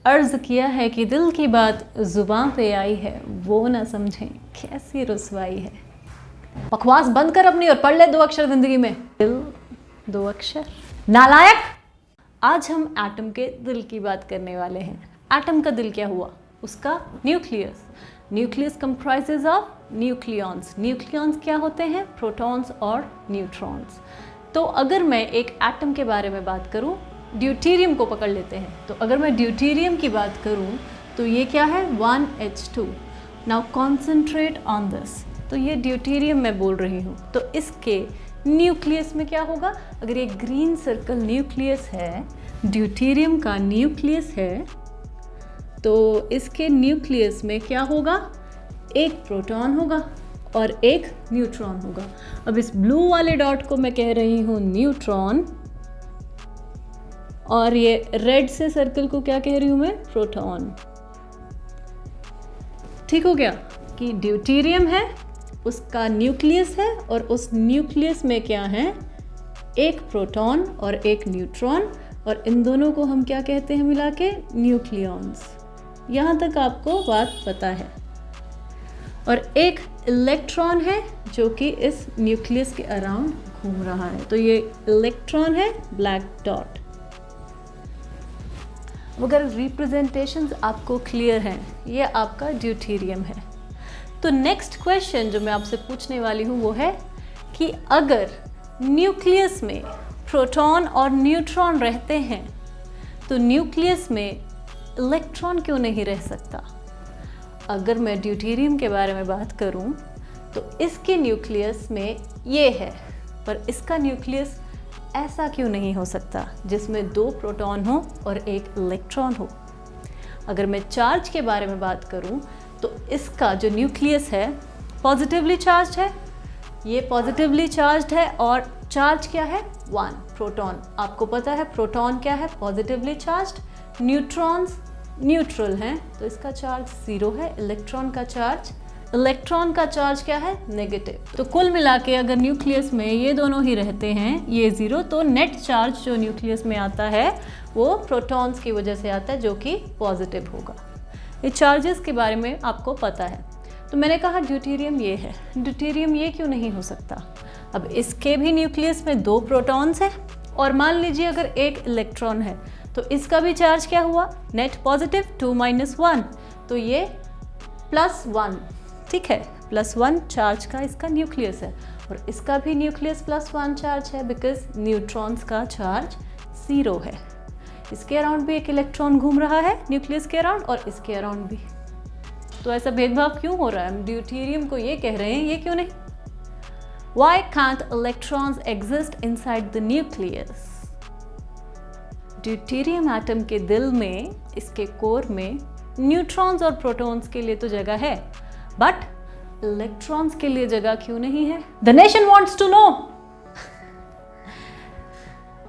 अर्ज किया है कि दिल की बात जुबान पे आई है, वो ना समझें कैसी रुसवाई है। बकवास बंद कर अपनी और पढ़ ले 2 अक्षर जिंदगी में। दिल 2 अक्षर, नालायक। आज हम एटम के दिल की बात करने वाले हैं। एटम का दिल क्या हुआ? उसका nucleus. Nucleus comprises of nucleons. Nucleons क्या होते हैं? प्रोटॉन्स और न्यूट्रॉन्स। तो अगर मैं एक एटम के बारे में बात करूं, ड्यूटेरियम को पकड़ लेते हैं। तो अगर मैं ड्यूटेरियम की बात करूं तो ये क्या है? 1H2। Now concentrate on this. तो ये ड्यूटेरियम मैं बोल रही हूँ। तो इसके न्यूक्लियस में क्या होगा? अगर ये ग्रीन सर्कल न्यूक्लियस है, ड्यूटेरियम का न्यूक्लियस है, तो इसके न्यूक्लियस में क्या होगा? एक प्रोटॉन होगा और एक न्यूट्रॉन होगा। अब इस ब्लू वाले डॉट को मैं कह रही हूँ न्यूट्रॉन, और ये रेड से सर्कल को क्या कह रही हूँ मैं? प्रोटॉन। ठीक हो गया कि ड्यूटेरियम है, उसका न्यूक्लियस है, और उस न्यूक्लियस में क्या है? एक प्रोटॉन और एक न्यूट्रॉन, और इन दोनों को हम क्या कहते हैं मिला के? न्यूक्लियॉन्स। यहाँ तक आपको बात पता है। और एक इलेक्ट्रॉन है जो कि इस न्यूक्लियस के अराउंड घूम रहा है। तो ये इलेक्ट्रॉन है, ब्लैक डॉट। अगर रिप्रेजेंटेशंस आपको क्लियर हैं, ये आपका ड्यूटेरियम है। तो नेक्स्ट क्वेश्चन जो मैं आपसे पूछने वाली हूँ वो है कि अगर न्यूक्लियस में प्रोटॉन और न्यूट्रॉन रहते हैं तो न्यूक्लियस में इलेक्ट्रॉन क्यों नहीं रह सकता? अगर मैं ड्यूटेरियम के बारे में बात करूँ तो इसके न्यूक्लियस में ये है, पर इसका न्यूक्लियस ऐसा क्यों नहीं हो सकता जिसमें 2 प्रोटॉन हो और एक इलेक्ट्रॉन हो? अगर मैं चार्ज के बारे में बात करूं तो इसका जो न्यूक्लियस है पॉजिटिवली चार्ज्ड है, ये पॉजिटिवली चार्ज्ड है, और चार्ज क्या है? 1 प्रोटॉन। आपको पता है प्रोटॉन क्या है? Positively charged. न्यूट्रॉन्स न्यूट्रल हैं, तो इसका चार्ज 0 है। इलेक्ट्रॉन का चार्ज क्या है? नेगेटिव। तो कुल मिला के अगर न्यूक्लियस में ये दोनों ही रहते हैं, ये 0, तो नेट चार्ज जो न्यूक्लियस में आता है वो प्रोटॉन्स की वजह से आता है, जो कि पॉजिटिव होगा। ये चार्जेस के बारे में आपको पता है। तो मैंने कहा ड्यूटेरियम ये है, ड्यूटेरियम ये क्यों नहीं हो सकता? अब इसके भी न्यूक्लियस में 2 प्रोटॉन्स हैं, और मान लीजिए अगर एक इलेक्ट्रॉन है तो इसका भी चार्ज क्या हुआ? नेट पॉजिटिव, 2 - 1, तो ये +1। ठीक है, +1 चार्ज का इसका न्यूक्लियस है, और इसका भी न्यूक्लियस +1 चार्ज है, बिकॉज न्यूट्रॉन्स का चार्ज 0 है। इसके अराउंड भी एक इलेक्ट्रॉन घूम रहा है न्यूक्लियस के अराउंड, और इसके अराउंड भी। तो ऐसा भेदभाव क्यों हो रहा है? हम ड्यूटेरियम को ये कह रहे हैं, ये क्यों नहीं? Why can't electrons exist inside the nucleus? Deuterium atom के दिल में, इसके कोर में न्यूट्रॉन्स और प्रोटॉन्स के लिए तो जगह है, बट इलेक्ट्रॉन्स के लिए जगह क्यों नहीं है? The nation wants to know.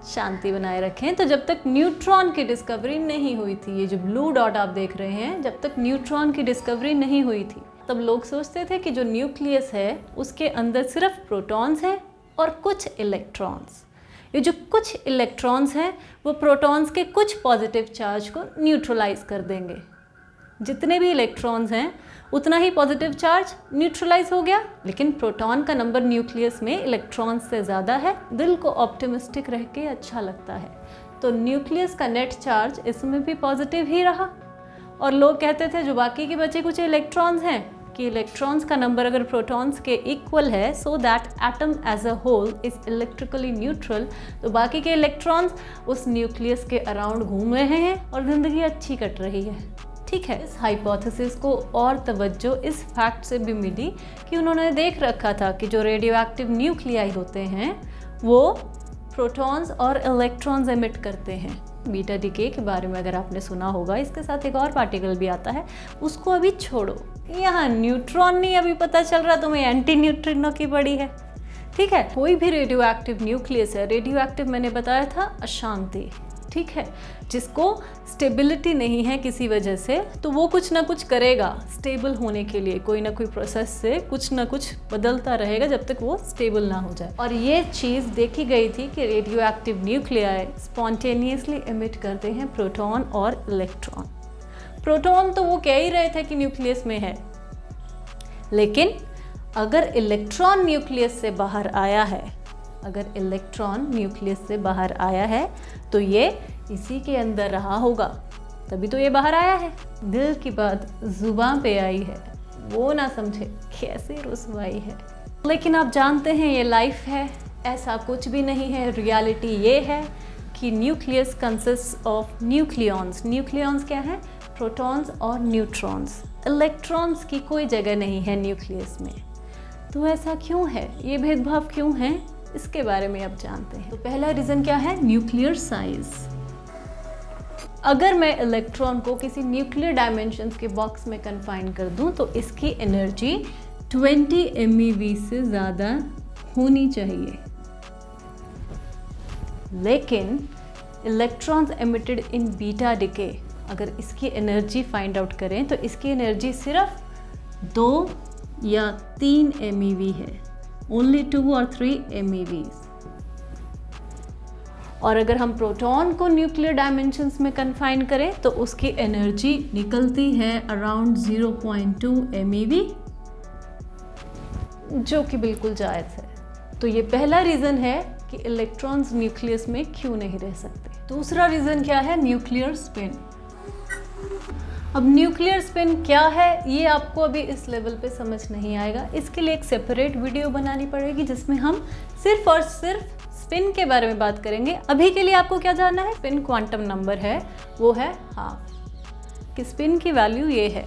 शांति बनाए रखें। तो जब तक न्यूट्रॉन की डिस्कवरी नहीं हुई थी, ये जो ब्लू डॉट आप देख रहे हैं, जब तक न्यूट्रॉन की डिस्कवरी नहीं हुई थी, तब लोग सोचते थे कि जो न्यूक्लियस है उसके अंदर सिर्फ प्रोटॉन्स हैं और कुछ इलेक्ट्रॉन्स। ये जो कुछ इलेक्ट्रॉन्स हैं वो प्रोटॉन्स के कुछ पॉजिटिव चार्ज को न्यूट्रलाइज कर देंगे। जितने भी इलेक्ट्रॉन्स हैं उतना ही पॉजिटिव चार्ज न्यूट्रलाइज हो गया, लेकिन प्रोटॉन का नंबर न्यूक्लियस में इलेक्ट्रॉन्स से ज़्यादा है। दिल को ऑप्टिमिस्टिक रह के अच्छा लगता है, तो न्यूक्लियस का नेट चार्ज इसमें भी पॉजिटिव ही रहा। और लोग कहते थे जो बाकी के बचे कुछ इलेक्ट्रॉन्स हैं कि इलेक्ट्रॉन्स का नंबर अगर प्रोटॉन्स के इक्वल है, so that atom as a whole is electrically neutral, तो बाकी के इलेक्ट्रॉन्स उस न्यूक्लियस के अराउंड घूम रहे हैं और ज़िंदगी अच्छी कट रही है। ठीक है, इस हाइपोथेसिस को और तवज्जो इस फैक्ट से भी मिली कि उन्होंने देख रखा था कि जो रेडियो एक्टिव न्यूक्लियाई होते हैं वो प्रोटॉन्स और इलेक्ट्रॉन्स एमिट करते हैं। बीटा डीके के बारे में अगर आपने सुना होगा, इसके साथ एक और पार्टिकल भी आता है, उसको अभी छोड़ो। यहाँ न्यूट्रॉन नहीं अभी पता चल रहा, तुम्हें एंटी न्यूट्रिनो की पड़ी है। ठीक है, कोई भी रेडियो एक्टिव न्यूक्लियस है, रेडियो एक्टिव मैंने बताया था अशांति, ठीक है, जिसको स्टेबिलिटी नहीं है किसी वजह से, तो वो कुछ ना कुछ करेगा स्टेबल होने के लिए, कोई ना कोई प्रोसेस से कुछ ना कुछ बदलता रहेगा जब तक वो स्टेबल ना हो जाए। और ये चीज़ देखी गई थी कि radio active nuclei spontaneously emit करते हैं प्रोटॉन और इलेक्ट्रॉन। प्रोटॉन तो वो कह ही रहे थे कि न्यूक्लियस में है, लेकिन अगर इलेक्ट्रॉन न्यूक्लियस से बाहर आया है, अगर इलेक्ट्रॉन न्यूक्लियस से बाहर आया है तो ये इसी के अंदर रहा होगा, तभी तो ये बाहर आया है। दिल की बात जुबान पे आई है, वो ना समझे कैसे रुसवाई है। लेकिन आप जानते हैं ये लाइफ है, ऐसा कुछ भी नहीं है। रियलिटी ये है कि nucleus consist of nucleons. Nucleons क्या है? प्रोटॉन्स और न्यूट्रॉन्स। इलेक्ट्रॉन्स की कोई जगह नहीं है न्यूक्लियस में। तो ऐसा क्यों है, ये भेदभाव क्यों है, इसके बारे में अब जानते हैं। तो पहला रीज़न क्या है? Nuclear size. अगर मैं इलेक्ट्रॉन को किसी न्यूक्लियर डायमेंशंस के बॉक्स में कन्फाइन कर दूं तो इसकी एनर्जी 20 MeV से ज़्यादा होनी चाहिए। लेकिन इलेक्ट्रॉन्स एमिटेड इन बीटा डिके, अगर इसकी एनर्जी फाइंड आउट करें तो इसकी एनर्जी सिर्फ 2 या 3 MeV है, ओनली 2 और 3 MeVs। और अगर हम प्रोटॉन को न्यूक्लियर डायमेंशंस में कन्फाइन करें तो उसकी एनर्जी निकलती है अराउंड 0.2 MeV, जो कि बिल्कुल जायज़ है। तो ये पहला रीज़न है कि इलेक्ट्रॉन्स न्यूक्लियस में क्यों नहीं रह सकते। दूसरा रीज़न क्या है? Nuclear spin. अब न्यूक्लियर स्पिन क्या है ये आपको अभी इस लेवल पे समझ नहीं आएगा, इसके लिए एक सेपरेट वीडियो बनानी पड़ेगी जिसमें हम सिर्फ और सिर्फ स्पिन के बारे में बात करेंगे। अभी के लिए आपको क्या जानना है? स्पिन क्वांटम नंबर है, वो है हाफ, कि स्पिन की वैल्यू ये है,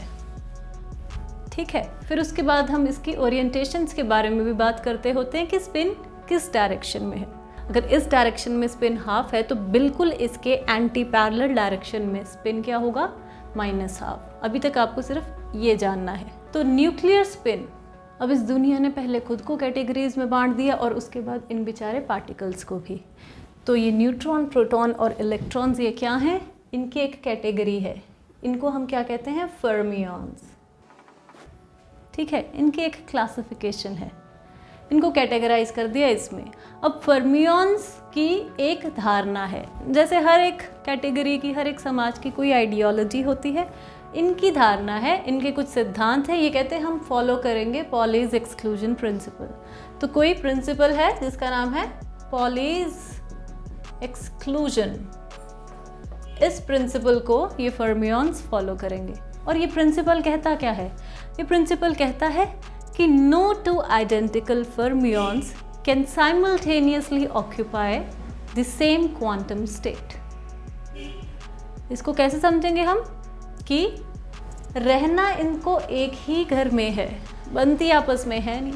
ठीक है। फिर उसके बाद हम इसकी ओरिएंटेशंस के बारे में भी बात करते होते हैं कि स्पिन किस डायरेक्शन में है। अगर इस डायरेक्शन में स्पिन हाफ है तो बिल्कुल इसके एंटी पैरेलल डायरेक्शन में स्पिन क्या होगा? -हाफ। अभी तक आपको सिर्फ ये जानना है। तो न्यूक्लियर स्पिन, अब इस दुनिया ने पहले खुद को कैटेगरीज में बांट दिया और उसके बाद इन बेचारे पार्टिकल्स को भी। तो ये न्यूट्रॉन, प्रोटॉन और इलेक्ट्रॉन्स ये क्या हैं? इनकी एक कैटेगरी है, इनको हम क्या कहते हैं? फर्मियॉन्स, ठीक है। इनकी एक क्लासिफिकेशन है, इनको कैटेगराइज कर दिया इसमें। अब फर्मियॉन्स की एक धारणा है, जैसे हर एक कैटेगरी की, हर एक समाज की कोई आइडियोलॉजी होती है, इनकी धारणा है, इनके कुछ सिद्धांत हैं। ये कहते हैं हम फॉलो करेंगे पॉलीज एक्सक्लूजन प्रिंसिपल। तो कोई प्रिंसिपल है जिसका नाम है पॉलीज एक्सक्लूजन। इस प्रिंसिपल को ये फर्मियॉन्स फॉलो करेंगे। और ये प्रिंसिपल कहता क्या है? ये प्रिंसिपल कहता है कि no two identical fermions can simultaneously occupy the same quantum state। इसको कैसे समझेंगे हम? कि रहना इनको एक ही घर में है, बनती आपस में है नहीं,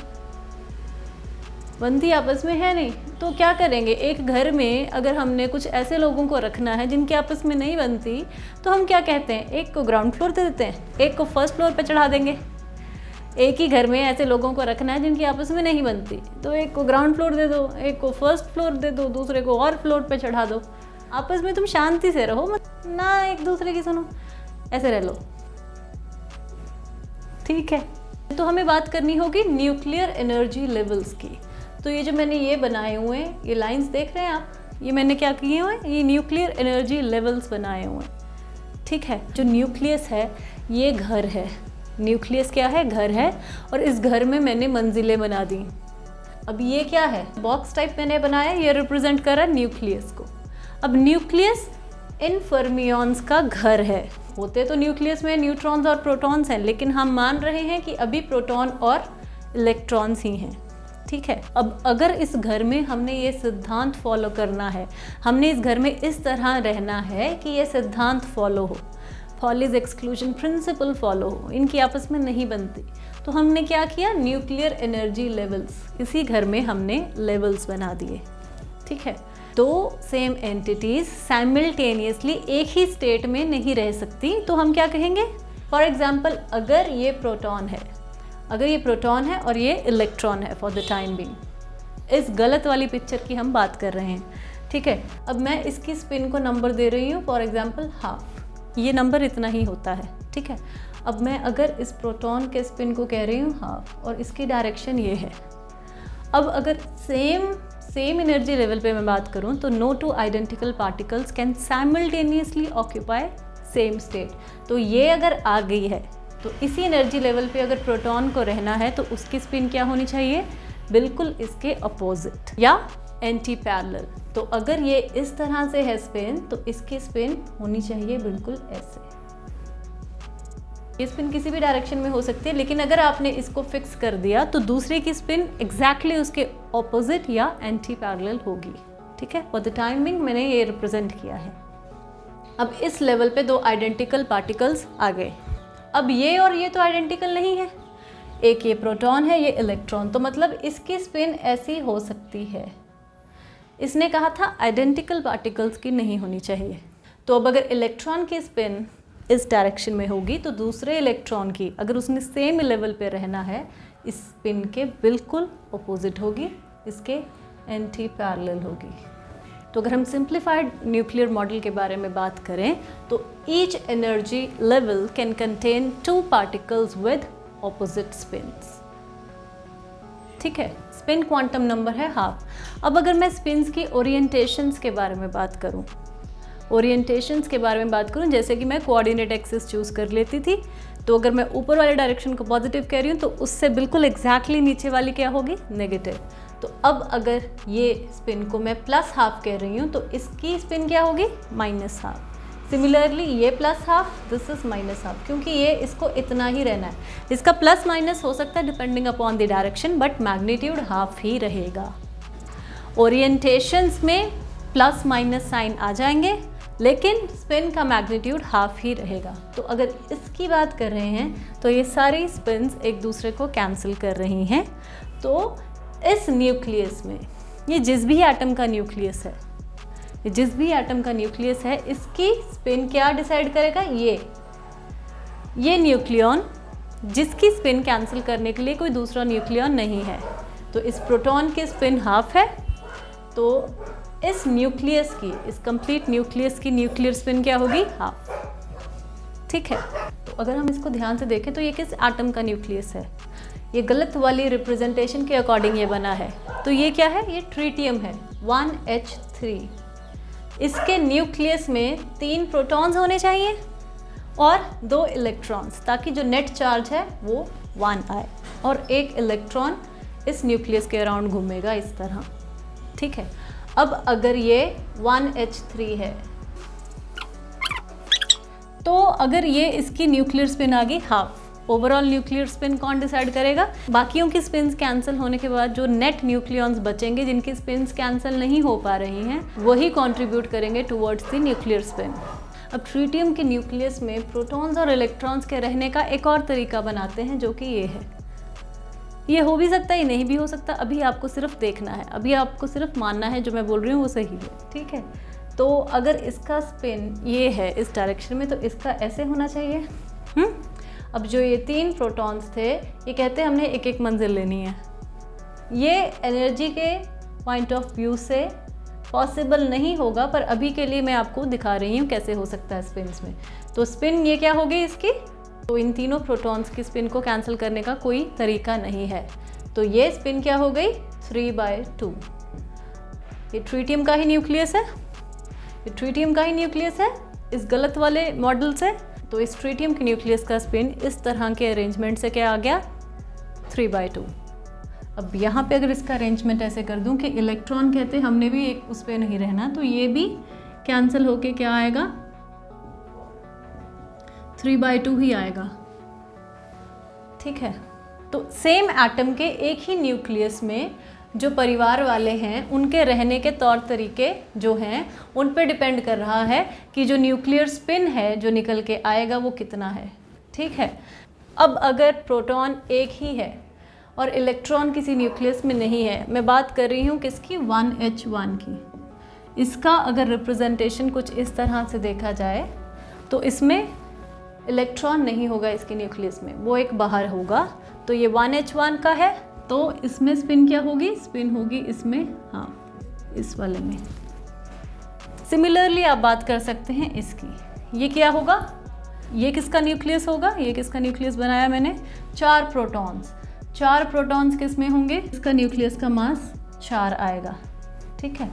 बनती आपस में है नहीं। तो क्या करेंगे? एक घर में अगर हमने कुछ ऐसे लोगों को रखना है जिनके आपस में नहीं बनती, तो हम क्या कहते हैं? एक को ग्राउंड फ्लोर दे देते हैं, एक को फर्स्ट फ्लोर पे चढ़ा देंगे। एक ही घर में ऐसे लोगों को रखना है जिनकी आपस में नहीं बनती, तो एक को ग्राउंड फ्लोर दे दो, एक को फर्स्ट फ्लोर दे दो, दूसरे को और फ्लोर पे चढ़ा दो। आपस में तुम शांति से रहो, मत ना एक दूसरे की सुनो, ऐसे रह लो, ठीक है। तो हमें बात करनी होगी न्यूक्लियर एनर्जी लेवल्स की। तो ये जो मैंने ये बनाए हुए हैं, ये लाइंस देख रहे हैं आप, ये मैंने क्या किए हुए हैं? ये न्यूक्लियर एनर्जी लेवल्स बनाए हुए हैं, ठीक है। जो न्यूक्लियस है ये घर है, न्यूक्लियस क्या है? घर है। और इस घर में मैंने मंजिलें बना दी। अब ये क्या है? बॉक्स टाइप मैंने बनाया, ये रिप्रेजेंट कर रहा है न्यूक्लियस को। अब न्यूक्लियस इन फर्मियॉन्स का घर है। होते तो न्यूक्लियस में न्यूट्रॉन्स और प्रोटॉन्स हैं, लेकिन हम मान रहे हैं कि अभी प्रोटॉन और इलेक्ट्रॉन्स ही हैं, ठीक है। अब अगर इस घर में हमने ये सिद्धांत फॉलो करना है, हमने इस घर में इस तरह रहना है कि ये सिद्धांत फॉलो हो, पॉलीज एक्सक्लूजन प्रिंसिपल फॉलो हो, इनकी आपस में नहीं बनती, तो हमने क्या किया? न्यूक्लियर एनर्जी लेवल्स, इसी घर में हमने लेवल्स बना दिए, ठीक है। दो सेम एंटिटीज साइमल्टेनियसली एक ही स्टेट में नहीं रह सकती, तो हम क्या कहेंगे? फॉर एग्जाम्पल, अगर ये प्रोटॉन है, अगर ये प्रोटॉन है और ये इलेक्ट्रॉन है, फॉर द टाइम बीइंग, इस गलत वाली पिक्चर की हम बात कर रहे हैं, ठीक है। अब मैं इसकी स्पिन को नंबर दे रही हूँ, फॉर एग्जाम्पल हाफ, ये नंबर इतना ही होता है, ठीक है। अब मैं अगर इस प्रोटॉन के स्पिन को कह रही हूँ हाफ और इसकी डायरेक्शन ये है। अब अगर सेम एनर्जी लेवल पे मैं बात करूँ तो no two identical particles can simultaneously occupy same state. तो ये अगर आ गई है तो इसी एनर्जी लेवल पे अगर प्रोटॉन को रहना है तो उसकी स्पिन क्या होनी चाहिए, बिल्कुल इसके अपोजिट या एंटी पैरेलल। तो अगर ये इस तरह से है स्पिन तो इसकी स्पिन होनी चाहिए बिल्कुल ऐसे। ये स्पिन किसी भी डायरेक्शन में हो सकती है, लेकिन अगर आपने इसको फिक्स कर दिया तो दूसरे की स्पिन एग्जैक्टली उसके ऑपोजिट या एंटी पैरेलल होगी। ठीक है, फॉर द टाइमिंग मैंने ये रिप्रेजेंट किया है। अब इस लेवल पे दो आइडेंटिकल पार्टिकल्स आ गए। अब ये और ये तो आइडेंटिकल नहीं है, एक ये प्रोटॉन है, ये इलेक्ट्रॉन, तो मतलब इसकी स्पिन ऐसी हो सकती है। इसने कहा था आइडेंटिकल पार्टिकल्स की नहीं होनी चाहिए। तो अब अगर इलेक्ट्रॉन की स्पिन इस डायरेक्शन में होगी तो दूसरे इलेक्ट्रॉन की, अगर उसने सेम लेवल पे रहना है, इस स्पिन के बिल्कुल अपोजिट होगी, इसके एंटी पैरेलल होगी। तो अगर हम सिंप्लीफाइड न्यूक्लियर मॉडल के बारे में बात करें तो each energy level can contain 2 particles with opposite spins. ठीक है, स्पिन क्वांटम नंबर है हाफ। अब अगर मैं स्पिन्स की ओरिएंटेशंस के बारे में बात करूं, जैसे कि मैं कोऑर्डिनेट एक्सिस चूज कर लेती थी, तो अगर मैं ऊपर वाले डायरेक्शन को पॉजिटिव कह रही हूँ तो उससे बिल्कुल एग्जैक्टली नीचे वाली क्या होगी, नेगेटिव। तो अब अगर ये स्पिन को मैं प्लस हाफ कह रही हूँ तो इसकी स्पिन क्या होगी, माइनस हाफ। सिमिलरली ये plus half, this is minus half, क्योंकि ये इसको इतना ही रहना है। इसका प्लस माइनस हो सकता है depending upon the direction, but magnitude half ही रहेगा। ओरिएंटेशंस में प्लस माइनस साइन आ जाएंगे, लेकिन स्पिन का मैग्नीट्यूड हाफ ही रहेगा। तो अगर इसकी बात कर रहे हैं तो ये सारी स्पिन्स एक दूसरे को कैंसिल कर रही हैं। तो इस न्यूक्लियस में, ये जिस भी एटम का न्यूक्लियस है, इसकी स्पिन क्या डिसाइड करेगा, ये न्यूक्लियॉन, जिसकी स्पिन कैंसिल करने के लिए कोई दूसरा न्यूक्लियॉन नहीं है। तो इस प्रोटॉन की स्पिन हाफ है, तो इस न्यूक्लियस की, इस कंप्लीट न्यूक्लियस की न्यूक्लियर स्पिन क्या होगी, हाफ। ठीक है, तो अगर हम इसको ध्यान से देखें तो ये किस एटम का न्यूक्लियस है, ये गलत वाली रिप्रेजेंटेशन के अकॉर्डिंग ये बना है। तो ये क्या है, ये ट्रीटियम है 1H3। इसके न्यूक्लियस में 3 प्रोटॉन्स होने चाहिए और 2 इलेक्ट्रॉन्स, ताकि जो नेट चार्ज है वो 1 आए, और एक इलेक्ट्रॉन इस न्यूक्लियस के अराउंड घूमेगा इस तरह। ठीक है, अब अगर ये 1H3 है तो अगर ये इसकी न्यूक्लियर स्पिन आ गई हाफ, ओवरऑल न्यूक्लियर स्पिन कौन डिसाइड करेगा, बाकियों की स्पिन्स कैंसिल होने के बाद जो नेट न्यूक्लियॉन्स बचेंगे, जिनकी स्पिन्स कैंसिल नहीं हो पा रही हैं, वही कंट्रीब्यूट करेंगे टुवर्ड्स द न्यूक्लियर स्पिन। अब ट्रीटियम के न्यूक्लियस में प्रोटॉन्स और इलेक्ट्रॉन्स के रहने का एक और तरीका बनाते हैं, जो कि ये है। ये हो भी सकता है, ये नहीं भी हो सकता, अभी आपको सिर्फ देखना है, अभी आपको सिर्फ मानना है जो मैं बोल रही हूँ वो सही है। ठीक है, तो अगर इसका स्पिन ये है इस डायरेक्शन में तो इसका ऐसे होना चाहिए। अब जो ये 3 प्रोटॉन्स थे, ये कहते हैं हमने एक एक मंजिल लेनी है। ये एनर्जी के पॉइंट ऑफ व्यू से पॉसिबल नहीं होगा, पर अभी के लिए मैं आपको दिखा रही हूँ कैसे हो सकता है स्पिन्स में। तो स्पिन ये क्या होगी इसकी, तो इन तीनों प्रोटॉन्स की स्पिन को कैंसिल करने का कोई तरीका नहीं है। तो ये स्पिन क्या हो गई, 3/2। ये ट्रीटियम का ही न्यूक्लियस है, इस गलत वाले मॉडल से। तो इस ट्रीटियम के न्यूक्लियस का स्पिन इस तरह के अरेंजमेंट से क्या आ गया, 3/2। अब यहाँ पे अगर इसका अरेंजमेंट ऐसे कर दूँ कि इलेक्ट्रॉन कहते हमने भी एक उस पर नहीं रहना, तो ये भी कैंसिल होके क्या आएगा, 3/2 ही आएगा। ठीक है, तो सेम एटम के एक ही न्यूक्लियस में जो परिवार वाले हैं, उनके रहने के तौर तरीके जो हैं उन पे डिपेंड कर रहा है कि जो न्यूक्लियर स्पिन है जो निकल के आएगा वो कितना है। ठीक है, अब अगर प्रोटॉन एक ही है और इलेक्ट्रॉन किसी न्यूक्लियस में नहीं है, मैं बात कर रही हूँ किसकी, 1H1 की। इसका अगर रिप्रेजेंटेशन कुछ इस तरह से देखा जाए तो इसमें इलेक्ट्रॉन नहीं होगा इसके न्यूक्लियस में, वो एक बाहर होगा। तो ये 1H1 का है, तो इसमें स्पिन क्या होगी, स्पिन होगी इसमें, हाँ, इस वाले में। सिमिलरली आप बात कर सकते हैं इसकी, ये क्या होगा, ये किसका न्यूक्लियस होगा, ये किसका न्यूक्लियस बनाया मैंने, 4 प्रोटॉन्स किस में होंगे, इसका न्यूक्लियस का मास 4 आएगा। ठीक है,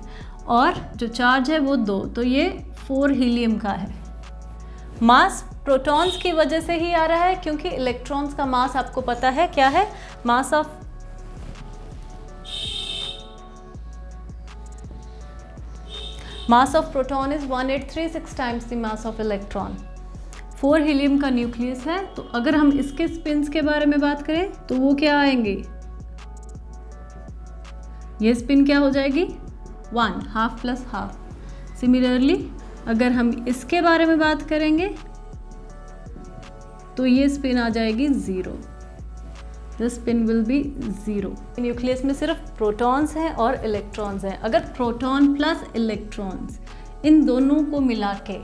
और जो चार्ज है वो 2, तो ये 4 हीलियम का है। मास प्रोटॉन्स की वजह से ही आ रहा है क्योंकि इलेक्ट्रॉन्स का मास आपको पता है क्या है, mass of proton is 1836 times the mass of electron. 4 helium का न्यूक्लियस है, तो अगर हम इसके स्पिन्स के बारे में बात करें तो वो क्या आएंगे, ये स्पिन क्या हो जाएगी 1, हाफ प्लस हाफ। सिमिलरली अगर हम इसके बारे में बात करेंगे तो ये स्पिन आ जाएगी 0, this spin will be 0। Nucleus में सिर्फ प्रोटॉन्स हैं और इलेक्ट्रॉन्स हैं। अगर प्रोटॉन प्लस इलेक्ट्रॉन्स इन दोनों को मिला के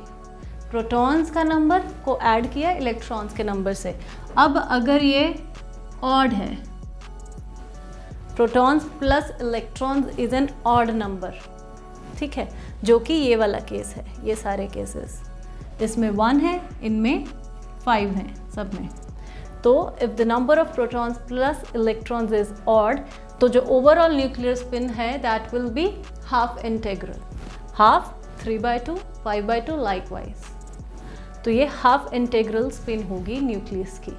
प्रोटॉन्स का नंबर को ऐड किया इलेक्ट्रॉन्स के नंबर से, अब अगर ये ऑड है, protons plus electrons is an odd number, ठीक है, जो कि ये वाला केस है, ये सारे केसेस, इसमें 1 है, इनमें 5 हैं सब में। तो if the number of protons plus electrons is odd, तो जो ओवरऑल न्यूक्लियर स्पिन है that will be half integral, half 3/2 5/2 likewise. तो ये हाफ इंटेग्रल स्पिन होगी न्यूक्लियस की।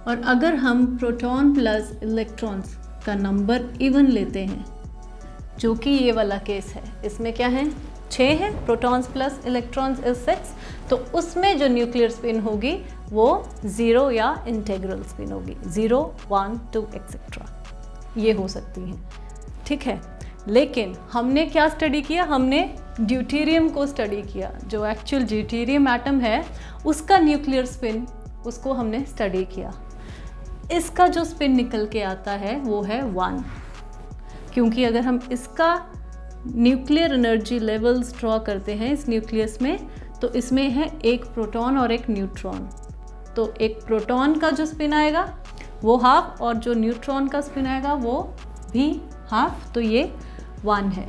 और अगर हम प्रोटॉन प्लस इलेक्ट्रॉन्स का नंबर इवन लेते हैं, जो कि ये वाला केस है, इसमें क्या है 6 है, प्रोटॉन्स प्लस इलेक्ट्रॉन्स इज 6, तो उसमें जो न्यूक्लियर स्पिन होगी वो 0 या इंटेग्रल स्पिन होगी, 0 1 2 एक्सेट्रा, ये हो सकती हैं, ठीक है। लेकिन हमने क्या स्टडी किया, हमने ड्यूटेरियम को स्टडी किया, जो एक्चुअल ड्यूटेरियम एटम है उसका न्यूक्लियर स्पिन, उसको हमने स्टडी किया। इसका जो स्पिन निकल के आता है वो है 1, क्योंकि अगर हम इसका न्यूक्लियर एनर्जी लेवल्स ड्रॉ करते हैं इस न्यूक्लियस में, तो इसमें है एक प्रोटॉन और एक न्यूट्रॉन। तो एक प्रोटॉन का जो स्पिन आएगा वो हाफ, और जो न्यूट्रॉन का स्पिन आएगा वो भी हाफ, तो ये 1 है।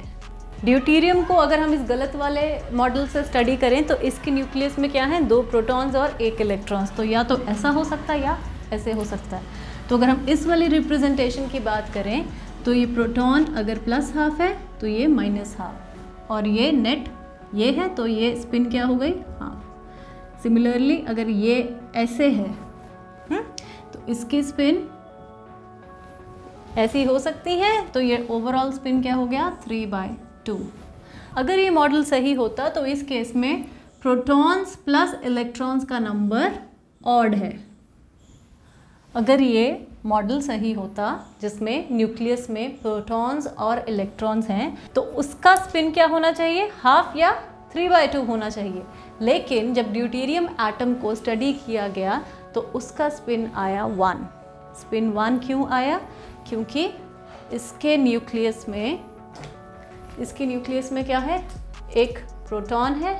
ड्यूटेरियम को अगर हम इस गलत वाले मॉडल से स्टडी करें तो इसके न्यूक्लियस में क्या है 2 प्रोटॉन्स और 1 इलेक्ट्रॉन्स, तो या तो ऐसा हो सकता है या ऐसे हो सकता है। तो अगर हम इस वाली रिप्रेजेंटेशन की बात करें तो ये प्रोटॉन अगर प्लस हाफ है तो ये माइनस हाफ, और ये नेट ये है, तो ये स्पिन क्या हो गई हाफ। सिमिलरली अगर ये ऐसे है तो इसकी स्पिन ऐसी हो सकती है, तो ये ओवरऑल स्पिन क्या हो गया 3/2। अगर ये मॉडल सही होता तो इस केस में प्रोटॉन्स प्लस इलेक्ट्रॉन्स का नंबर ऑड है। अगर ये मॉडल सही होता जिसमें न्यूक्लियस में प्रोटॉन्स और इलेक्ट्रॉन्स हैं, तो उसका स्पिन क्या होना चाहिए, हाफ या 3/2 होना चाहिए। लेकिन जब ड्यूटेरियम एटम को स्टडी किया गया तो उसका स्पिन आया 1। स्पिन 1 क्यों आया, क्योंकि इसके न्यूक्लियस में क्या है, एक प्रोटॉन है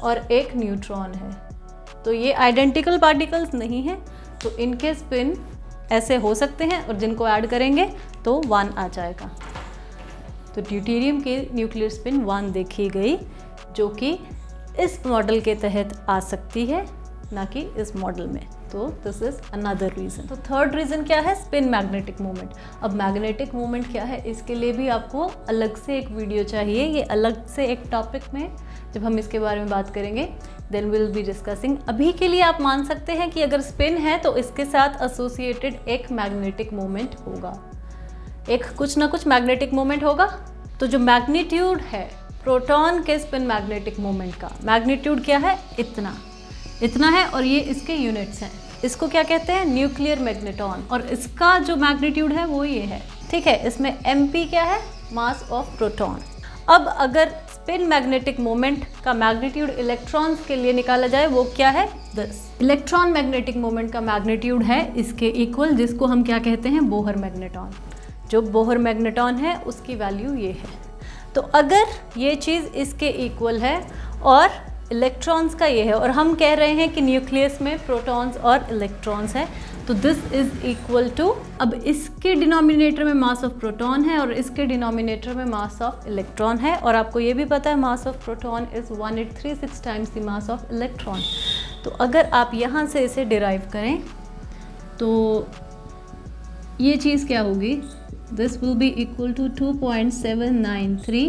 और एक न्यूट्रॉन है, तो ये आइडेंटिकल पार्टिकल्स नहीं हैं, तो इनके स्पिन ऐसे हो सकते हैं, और जिनको ऐड करेंगे तो 1 आ जाएगा। तो ड्यूटेरियम के न्यूक्लियर स्पिन 1 देखी गई, जो कि इस मॉडल के तहत आ सकती है, ना कि इस मॉडल में। तो दिस इज अनदर रीज़न। तो थर्ड रीज़न क्या है, स्पिन मैग्नेटिक मोमेंट। अब मैग्नेटिक मोमेंट क्या है, इसके लिए भी आपको अलग से एक वीडियो चाहिए, ये अलग से एक टॉपिक में जब हम इसके बारे में बात करेंगे देन विल बी डिस्कसिंग। अभी के लिए आप मान सकते हैं कि अगर स्पिन है तो इसके साथ एसोसिएटेड एक मैग्नेटिक मोमेंट होगा, एक कुछ ना कुछ मैग्नेटिक मोमेंट होगा। तो जो मैग्नीट्यूड है प्रोटॉन के स्पिन मैग्नेटिक मोमेंट का, मैग्नीट्यूड क्या है, इतना है, और ये इसके यूनिट्स हैं। इसको क्या कहते हैं, न्यूक्लियर मैग्नेटॉन, और इसका जो मैग्नीट्यूड है वो ये है, ठीक है। इसमें mp क्या है, मास ऑफ प्रोटॉन। अब अगर स्पिन मैग्नेटिक मोमेंट का मैग्नीट्यूड इलेक्ट्रॉन्स के लिए निकाला जाए, वो क्या है, दिस। इलेक्ट्रॉन मैग्नेटिक मोमेंट का मैग्नीट्यूड है इसके इक्वल, जिसको हम क्या कहते हैं, बोहर मैग्नेटॉन। जो बोहर मैग्नेटॉन है उसकी वैल्यू ये है। तो अगर ये चीज़ इसके इक्वल है और इलेक्ट्रॉन्स का ये है, और हम कह रहे हैं कि न्यूक्लियस में प्रोटॉन्स और इलेक्ट्रॉन्स है, तो दिस इज इक्वल टू, अब इसके डिनोमिनेटर में मास ऑफ प्रोटॉन है और इसके डिनोमिनेटर में मास ऑफ इलेक्ट्रॉन है, और आपको ये भी पता है mass of proton is 1836 times the mass of electron. तो अगर आप यहाँ से इसे डिराइव करें तो ये चीज़ क्या होगी, this will be equal to 2.793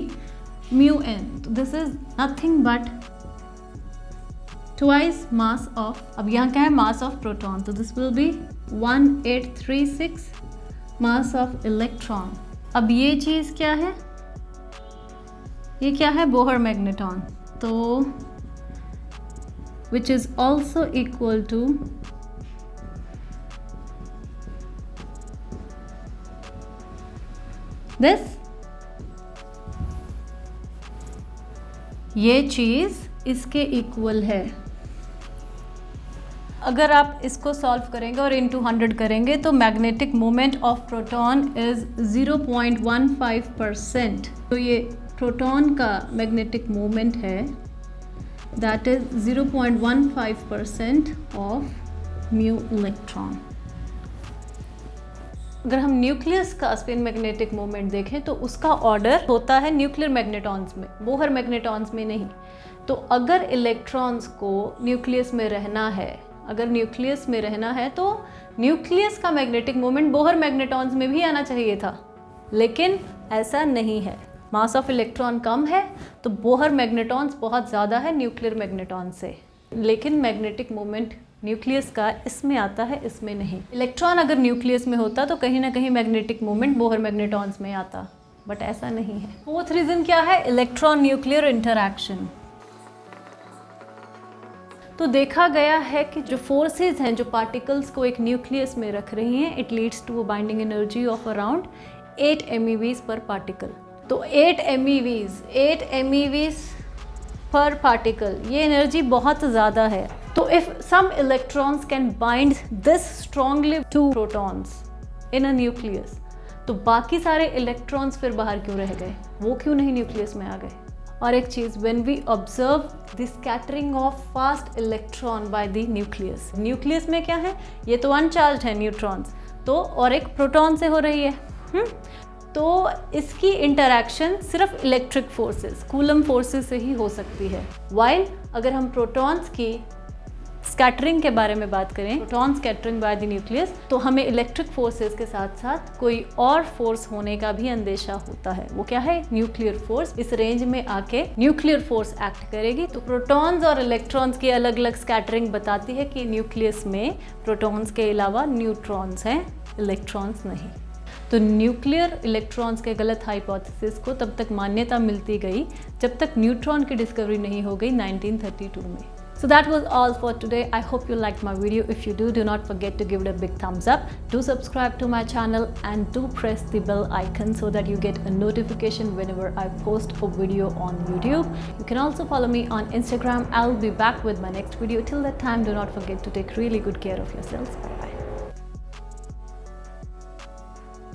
μn। तो this is nothing but twice mass of, अब यहाँ क्या है, मास ऑफ प्रोटॉन, तो this will be 1836 mass of electron. अब ये चीज़ क्या है, ये क्या है, बोहर मैग्नेटॉन, तो which is also equal to this. ये चीज इसके इक्वल है। अगर आप इसको सॉल्व करेंगे और इनटू 100 करेंगे तो magnetic moment of proton is 0.15%। तो ये प्रोटॉन का मैग्नेटिक मोमेंट है, that is 0.15% of mu electron. अगर हम न्यूक्लियस का स्पिन मैग्नेटिक मोमेंट देखें तो उसका ऑर्डर होता है न्यूक्लियर मैग्नेटॉन्स में, बोहर मैग्नेटॉन्स में नहीं। तो अगर इलेक्ट्रॉन्स को न्यूक्लियस में रहना है, अगर न्यूक्लियस में रहना है तो न्यूक्लियस का मैग्नेटिक मोमेंट बोहर मैग्नेटॉन्स में भी आना चाहिए था, लेकिन ऐसा नहीं है। मास ऑफ इलेक्ट्रॉन कम है तो बोहर मैग्नेटॉन्स बहुत ज़्यादा है न्यूक्लियर मैग्नेटॉन से, लेकिन मैग्नेटिक मोमेंट न्यूक्लियस का इसमें आता है, इसमें नहीं। इलेक्ट्रॉन अगर न्यूक्लियस में होता तो कहीं ना कहीं मैग्नेटिक मोमेंट बोहर मैग्नेटॉन्स में आता, बट ऐसा नहीं है। फोर्थ रीज़न क्या है, इलेक्ट्रॉन न्यूक्लियर इंटरैक्शन। तो देखा गया है कि जो फोर्सेस हैं जो पार्टिकल्स को एक न्यूक्लियस में रख रही हैं, it leads to a binding energy of around 8 MeVs per particle. तो 8 MeVs पर पार्टिकल, ये एनर्जी बहुत ज़्यादा है। तो if some electrons can bind this strongly to protons in a nucleus, तो बाकी सारे इलेक्ट्रॉन्स फिर बाहर क्यों रह गए, वो क्यों नहीं न्यूक्लियस में आ गए। और एक चीज़, when we observe the scattering of fast electron by the nucleus, nucleus में क्या है, ये तो अनचार्ज्ड है न्यूट्रॉन्स, तो और एक प्रोटॉन से हो रही है। तो इसकी इंटरैक्शन सिर्फ इलेक्ट्रिक फोर्सेस, कूलम फोर्सेस से ही हो सकती है। वाइल अगर हम प्रोटॉन्स की स्कैटरिंग के बारे में बात करें, proton scattering bye the nucleus, तो हमें इलेक्ट्रिक फोर्सेस के साथ साथ कोई और फोर्स होने का भी अंदेशा होता है। वो क्या है, न्यूक्लियर फोर्स। इस रेंज में आके न्यूक्लियर फोर्स एक्ट करेगी। तो प्रोटॉन्स और इलेक्ट्रॉन्स की अलग अलग स्कैटरिंग बताती है कि न्यूक्लियस में प्रोटॉन्स के अलावा न्यूट्रॉन्स हैं, इलेक्ट्रॉन्स नहीं। तो न्यूक्लियर इलेक्ट्रॉन्स के गलत हाइपोथेसिस को तब तक मान्यता मिलती गई जब तक न्यूट्रॉन की डिस्कवरी नहीं हो गई 1932 में। So that was all for today. I hope you liked my video. If you do not forget to give it a big thumbs up. Do subscribe to my channel and do press the bell icon so that you get a notification whenever I post a video on YouTube. You can also follow me on Instagram. I'll be back with my next video. Till that time, do not forget to take really good care of yourselves. Bye bye.